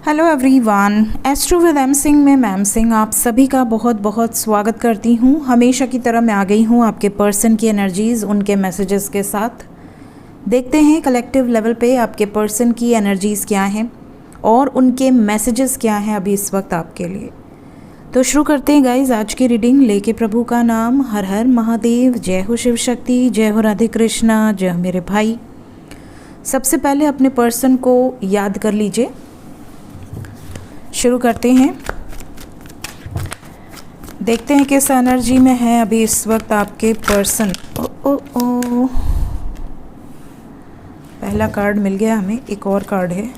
Hello everyone, astro with M Singh में ma'am Singh आप सभी का बहुत बहुत स्वागत करती हूँ। हमेशा की तरह मैं आ गई हूँ आपके पर्सन की एनर्जीज़, उनके मैसेजेस के साथ। देखते हैं कलेक्टिव लेवल पे आपके पर्सन की एनर्जीज़ क्या हैं और उनके मैसेजेस क्या हैं अभी इस वक्त आपके लिए। तो शुरू करते हैं गाइज आज की रीडिंग। लेके प्रभु का नाम, हर हर महादेव, जय हो शिव शक्ति, जय हो राधे कृष्णा, जय हो मेरे भाई। सबसे पहले अपने पर्सन को याद कर लीजिए। शुरू करते हैं, देखते हैं किस एनर्जी में है अभी इस वक्त आपके पर्सन। ओ पहला कार्ड मिल गया हमें, एक और कार्ड है।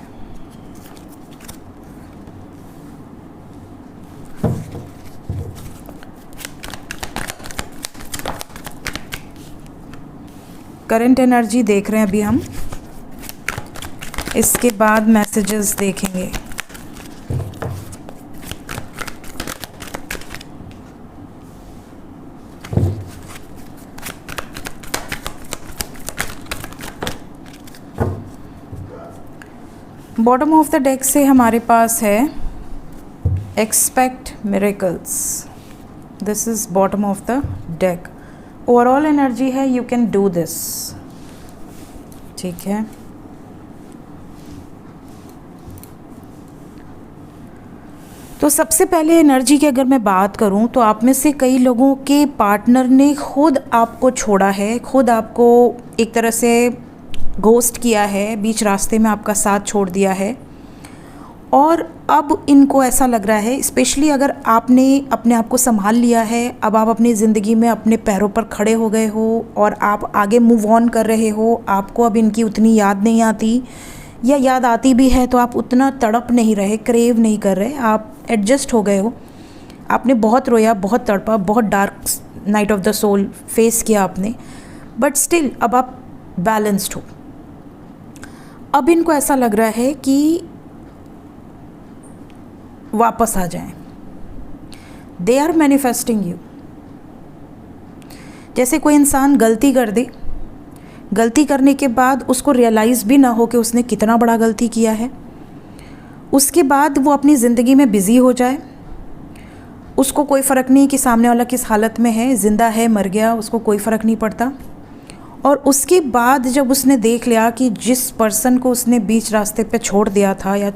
करंट एनर्जी देख रहे हैं अभी हम, इसके बाद मैसेजेस देखेंगे। बॉटम ऑफ द डेक से हमारे पास है expect miracles. This is bottom of the deck. Overall energy है यू कैन डू दिस। ठीक है, तो सबसे पहले एनर्जी की अगर मैं बात करूं तो आप में से कई लोगों के पार्टनर ने खुद आपको छोड़ा है, खुद आपको एक तरह से घोस्ट किया है, बीच रास्ते में आपका साथ छोड़ दिया है। और अब इनको ऐसा लग रहा है, स्पेशली अगर आपने अपने आप को संभाल लिया है, अब आप अपनी ज़िंदगी में अपने पैरों पर खड़े हो गए हो और आप आगे मूव ऑन कर रहे हो, आपको अब इनकी उतनी याद नहीं आती, या याद आती भी है तो आप उतना तड़प नहीं रहे, क्रेव नहीं कर रहे, आप एडजस्ट हो गए हो। आपने बहुत रोया, बहुत तड़पा, बहुत dark night of the soul face किया आपने, बट स्टिल अब आप बैलेंस्ड हो। अब इनको ऐसा लग रहा है कि वापस आ जाएं। They are manifesting you. जैसे कोई इंसान गलती कर दे, गलती करने के बाद उसको रियलाइज़ भी ना हो कि उसने कितना बड़ा गलती किया है, उसके बाद वो अपनी ज़िंदगी में बिज़ी हो जाए, उसको कोई फ़र्क नहीं कि सामने वाला किस हालत में है, ज़िंदा है मर गया, उसको कोई फ़र्क नहीं पड़ता। और उसके बाद जब उसने देख लिया कि जिस पर्सन को उसने बीच रास्ते पे छोड़ दिया था या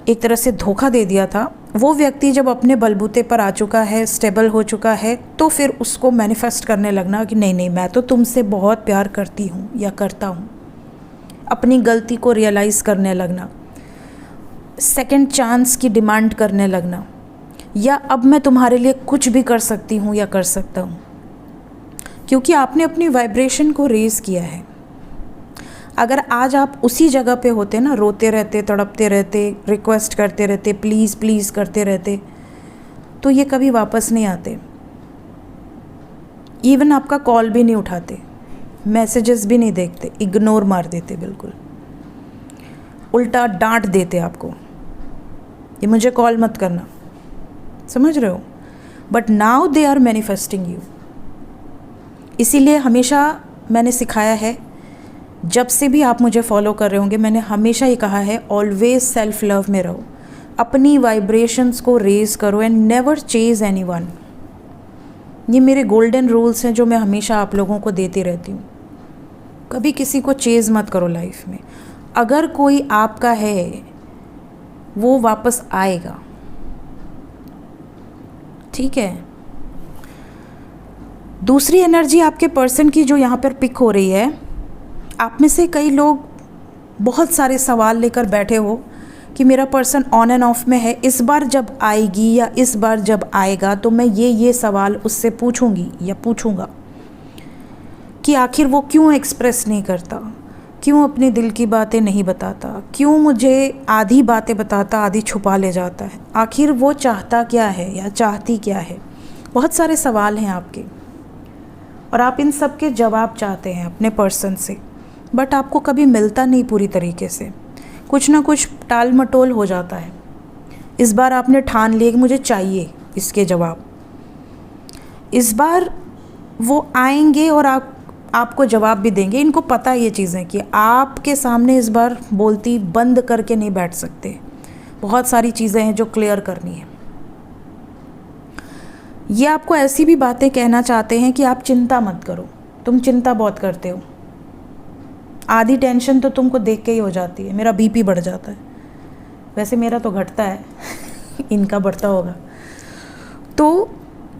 एक तरह से धोखा दे दिया था, वो व्यक्ति जब अपने बलबूते पर आ चुका है, स्टेबल हो चुका है, तो फिर उसको मैनिफेस्ट करने लगना कि नहीं नहीं, मैं तो तुमसे बहुत प्यार करती हूँ या करता हूँ। अपनी गलती को रियलाइज़ करने लगना, सेकंड चांस की डिमांड करने लगना, या अब मैं तुम्हारे लिए कुछ भी कर सकती हूँ या कर सकता हूँ, क्योंकि आपने अपनी वाइब्रेशन को रेज़ किया है। अगर आज आप उसी जगह पे होते ना, रोते रहते, तड़पते रहते, रिक्वेस्ट करते रहते, प्लीज़ प्लीज़ करते रहते, तो ये कभी वापस नहीं आते। इवन आपका कॉल भी नहीं उठाते, मैसेजेस भी नहीं देखते, इग्नोर मार देते, बिल्कुल उल्टा डांट देते आपको, ये मुझे कॉल मत करना, समझ रहे हो। But now they are manifesting you. इसीलिए हमेशा मैंने सिखाया है, जब से भी आप मुझे फॉलो कर रहे होंगे, मैंने हमेशा ये कहा है, ऑलवेज सेल्फ लव में रहो, अपनी वाइब्रेशंस को रेज करो एंड नेवर चेज एनीवन। ये मेरे गोल्डन रूल्स हैं जो मैं हमेशा आप लोगों को देती रहती हूँ। कभी किसी को चेज मत करो लाइफ में। अगर कोई आपका है वो वापस आएगा, ठीक है। दूसरी एनर्जी आपके पर्सन की जो यहाँ पर पिक हो रही है, आप में से कई लोग बहुत सारे सवाल लेकर बैठे हो कि मेरा पर्सन ऑन एंड ऑफ में है, इस बार जब आएगी या इस बार जब आएगा तो मैं ये सवाल उससे पूछूंगी या पूछूंगा कि आखिर वो क्यों एक्सप्रेस नहीं करता, क्यों अपने दिल की बातें नहीं बताता, क्यों मुझे आधी बातें बताता आधी छुपा ले जाता है, आखिर वो चाहता क्या है या चाहती क्या है। बहुत सारे सवाल हैं आपके और आप इन सब के जवाब चाहते हैं अपने पर्सन से, बट आपको कभी मिलता नहीं पूरी तरीके से, कुछ ना कुछ टाल मटोल हो जाता है। इस बार आपने ठान लिया कि मुझे चाहिए इसके जवाब, इस बार वो आएंगे और आपको जवाब भी देंगे। इनको पता है ये चीज़ें कि आपके सामने इस बार बोलती बंद करके नहीं बैठ सकते, बहुत सारी चीज़ें हैं जो क्लियर करनी है। ये आपको ऐसी भी बातें कहना चाहते हैं कि आप चिंता मत करो, तुम चिंता बहुत करते हो, आधी टेंशन तो तुमको देख के ही हो जाती है। मेरा बीपी बढ़ जाता है, वैसे मेरा तो घटता है इनका बढ़ता होगा। तो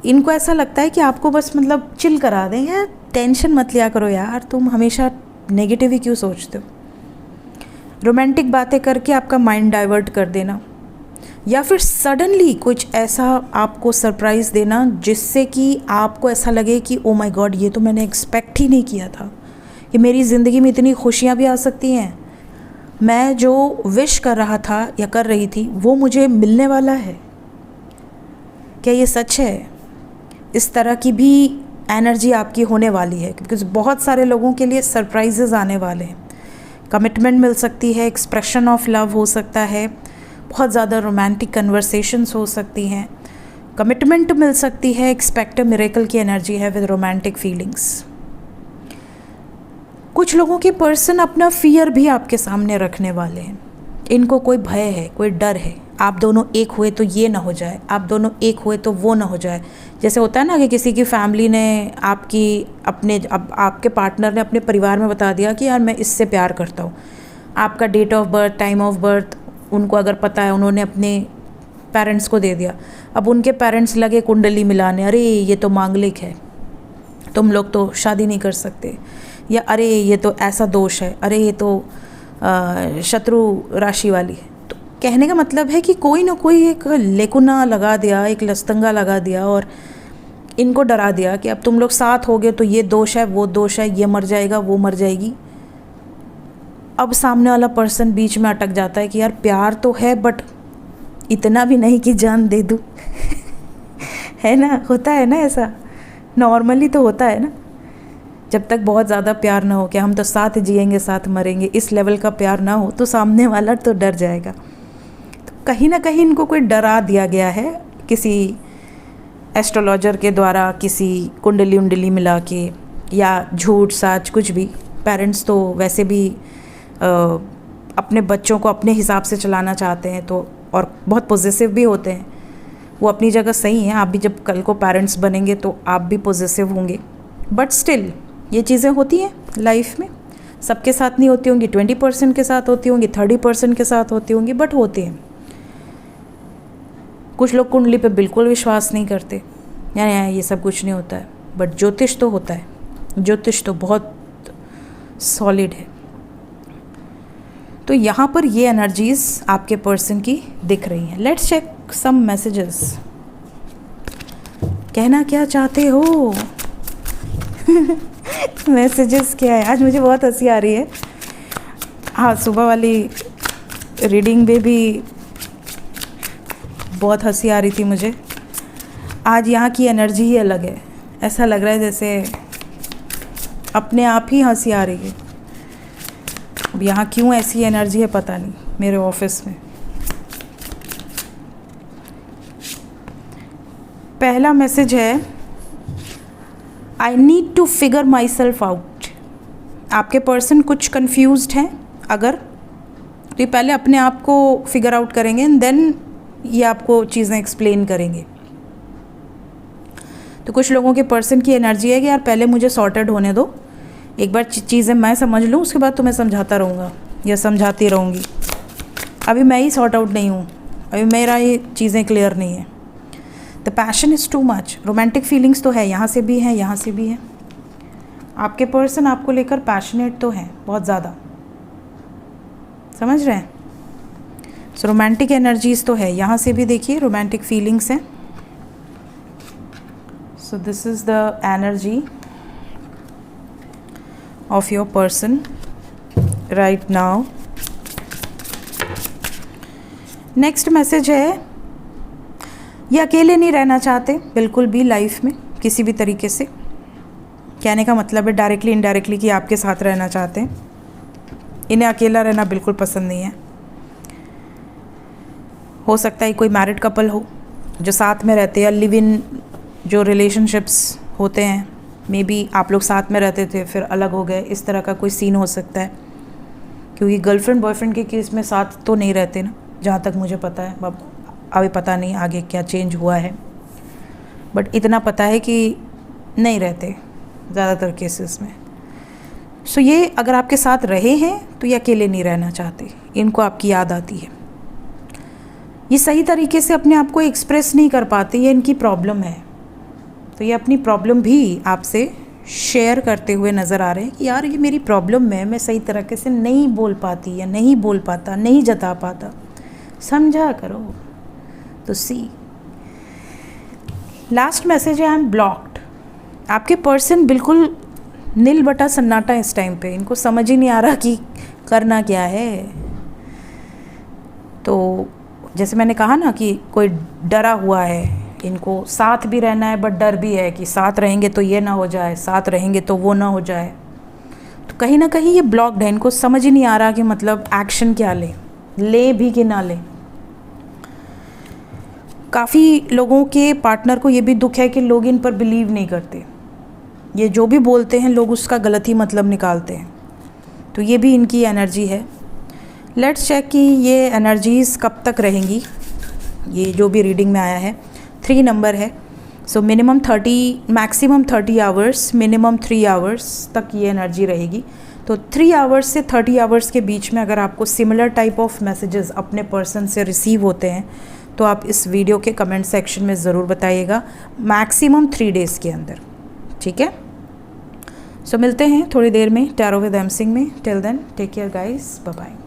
इनको ऐसा लगता है कि आपको बस मतलब चिल करा दें, यार टेंशन मत लिया करो यार, तुम हमेशा नेगेटिव ही क्यों सोचते हो। रोमांटिक बातें करके आपका माइंड डाइवर्ट कर देना, या फिर सडनली कुछ ऐसा आपको सरप्राइज़ देना जिससे कि आपको ऐसा लगे कि ओ माय गॉड, ये तो मैंने एक्सपेक्ट ही नहीं किया था कि मेरी ज़िंदगी में इतनी खुशियाँ भी आ सकती हैं। मैं जो विश कर रहा था या कर रही थी वो मुझे मिलने वाला है। क्या ये सच है? इस तरह की भी एनर्जी आपकी होने वाली है, क्योंकि बहुत सारे लोगों के लिए सरप्राइजेज़ आने वाले हैं। कमिटमेंट मिल सकती है, एक्सप्रेशन ऑफ लव हो सकता है, बहुत ज़्यादा रोमांटिक कन्वर्सेशंस हो सकती हैं, कमिटमेंट मिल सकती है, एक्सपेक्ट अ मिरेकल की एनर्जी है विद रोमांटिक फीलिंग्स। कुछ लोगों के पर्सन अपना फियर भी आपके सामने रखने वाले हैं। इनको कोई भय है, कोई डर है, आप दोनों एक हुए तो ये ना हो जाए, आप दोनों एक हुए तो वो ना हो जाए। जैसे होता है ना कि किसी की फैमिली ने आपके पार्टनर ने अपने परिवार में बता दिया कि यार मैं इससे प्यार करता हूँ। आपका date of birth, time of birth उनको अगर पता है, उन्होंने अपने पेरेंट्स को दे दिया। अब उनके पेरेंट्स लगे कुंडली मिलाने, अरे ये तो मांगलिक है, तुम लोग तो शादी नहीं कर सकते, या अरे ये तो ऐसा दोष है, अरे ये तो शत्रु राशि वाली है। तो कहने का मतलब है कि कोई ना कोई एक लेकुना लगा दिया, एक लस्तंगा लगा दिया और इनको डरा दिया कि अब तुम लोग साथ होगे तो ये दोष है, वो दोष है, ये मर जाएगा, वो मर जाएगी। अब सामने वाला पर्सन बीच में अटक जाता है कि यार प्यार तो है बट इतना भी नहीं कि जान दे दूँ है ना, होता है ना ऐसा, नॉर्मली तो होता है ना। जब तक बहुत ज़्यादा प्यार ना हो कि हम तो साथ जिएंगे साथ मरेंगे, इस लेवल का प्यार ना हो तो सामने वाला तो डर जाएगा। तो कहीं ना कहीं इनको कोई डरा दिया गया है किसी एस्ट्रोलॉजर के द्वारा, किसी कुंडली उंडली मिला के, या झूठ साच कुछ भी। पेरेंट्स तो वैसे भी अपने बच्चों को अपने हिसाब से चलाना चाहते हैं, तो और बहुत पॉजिटिव भी होते हैं। वो अपनी जगह सही हैं, आप भी जब कल को पेरेंट्स बनेंगे तो आप भी पॉजिटिव होंगे। बट स्टिल ये चीज़ें होती हैं लाइफ में, सबके साथ नहीं होती होंगी, 20% के साथ होती होंगी, 30% के साथ होती होंगी, बट होती हैं। कुछ लोग कुंडली पे बिल्कुल विश्वास नहीं करते, यानी ये सब कुछ नहीं होता है, बट ज्योतिष तो होता है, ज्योतिष तो बहुत सॉलिड है। तो यहाँ पर ये एनर्जीज़ आपके पर्सन की दिख रही हैं। Let's check some messages. कहना क्या चाहते हो मैसेजेस क्या है? आज मुझे बहुत हंसी आ रही है। हाँ, सुबह वाली रीडिंग में भी बहुत हंसी आ रही थी मुझे। आज यहाँ की एनर्जी ही अलग है, ऐसा लग रहा है जैसे अपने आप ही हंसी आ रही है। अब यहाँ क्यों ऐसी एनर्जी है पता नहीं, मेरे ऑफिस में। पहला मैसेज है, I need to figure myself out. आपके पर्सन कुछ कन्फ्यूज्ड हैं अगर, तो ये पहले अपने आप को फिगर आउट करेंगे एंड देन ये आपको चीज़ें एक्सप्लेन करेंगे। तो कुछ लोगों के पर्सन की एनर्जी है कि यार पहले मुझे सॉर्टेड होने दो, एक बार चीज़ें मैं समझ लूँ, उसके बाद तो मैं समझाता रहूँगा या समझाती रहूँगी। अभी मैं ही सॉर्ट आउट नहीं हूँ, अभी मेरा ये चीज़ें क्लियर नहीं है। The passion is too much. Romantic feelings तो है, यहाँ से भी है, यहाँ से भी है। आपके पर्सन आपको लेकर पैशनेट तो हैं बहुत ज़्यादा, समझ रहे हैं। सो रोमांटिक एनर्जीज़ तो है, यहाँ से भी देखिए रोमांटिक फीलिंग्स हैं। So this is the energy of your person right now. Next message है, ये अकेले नहीं रहना चाहते बिल्कुल भी लाइफ में किसी भी तरीके से। कहने का मतलब है डायरेक्टली इनडायरेक्टली कि आपके साथ रहना चाहते हैं। इन्हें अकेला रहना बिल्कुल पसंद नहीं है। हो सकता है कोई मैरिड कपल हो जो साथ में रहते हैं, लिव इन जो रिलेशनशिप्स होते हैं, मे बी आप लोग साथ में रहते थे फिर अलग हो गए, इस तरह का कोई सीन हो सकता है। क्योंकि गर्लफ्रेंड बॉयफ्रेंड के केस में साथ तो नहीं रहते ना, जहाँ तक मुझे पता है। अब अभी पता नहीं आगे क्या चेंज हुआ है, बट इतना पता है कि नहीं रहते ज़्यादातर केसेस में। सो ये अगर आपके साथ रहे हैं तो ये अकेले नहीं रहना चाहते, इनको आपकी याद आती है। ये सही तरीके से अपने आप को एक्सप्रेस नहीं कर पाते, ये इनकी प्रॉब्लम है। तो ये अपनी प्रॉब्लम भी आपसे शेयर करते हुए नज़र आ रहे हैं कि यार ये मेरी प्रॉब्लम है, मैं सही तरीके से नहीं बोल पाती या नहीं बोल पाता, नहीं जता पाता, समझा करो। तो सी लास्ट मैसेज है, आई एम ब्लॉक्ड। आपके पर्सन बिल्कुल नील बटा सन्नाटा इस टाइम पे, इनको समझ ही नहीं आ रहा कि करना क्या है। तो जैसे मैंने कहा ना कि कोई डरा हुआ है, इनको साथ भी रहना है बट डर भी है कि साथ रहेंगे तो ये ना हो जाए, साथ रहेंगे तो वो ना हो जाए। तो कहीं ना कहीं ये ब्लॉक्ड है, इनको समझ ही नहीं आ रहा कि मतलब एक्शन क्या ले भी कि ना ले। काफ़ी लोगों के पार्टनर को ये भी दुख है कि लोग इन पर बिलीव नहीं करते, ये जो भी बोलते हैं लोग उसका गलत ही मतलब निकालते हैं। तो ये भी इनकी एनर्जी है। लेट्स चेक कि ये एनर्जीज़ कब तक रहेंगी। ये जो भी रीडिंग में आया है 3 नंबर है, so minimum 30, maximum 30 hours, minimum 3 hours तक ये एनर्जी रहेगी। तो 3 आवर्स से 30 आवर्स के बीच में अगर आपको सिमिलर टाइप ऑफ मैसेजेस अपने पर्सन से रिसीव होते हैं तो आप इस वीडियो के कमेंट सेक्शन में ज़रूर बताइएगा, मैक्सिमम 3 डेज़ के अंदर, ठीक है। सो मिलते हैं थोड़ी देर में टैरो विद एम सिंह में। Till then take care guys, bye bye.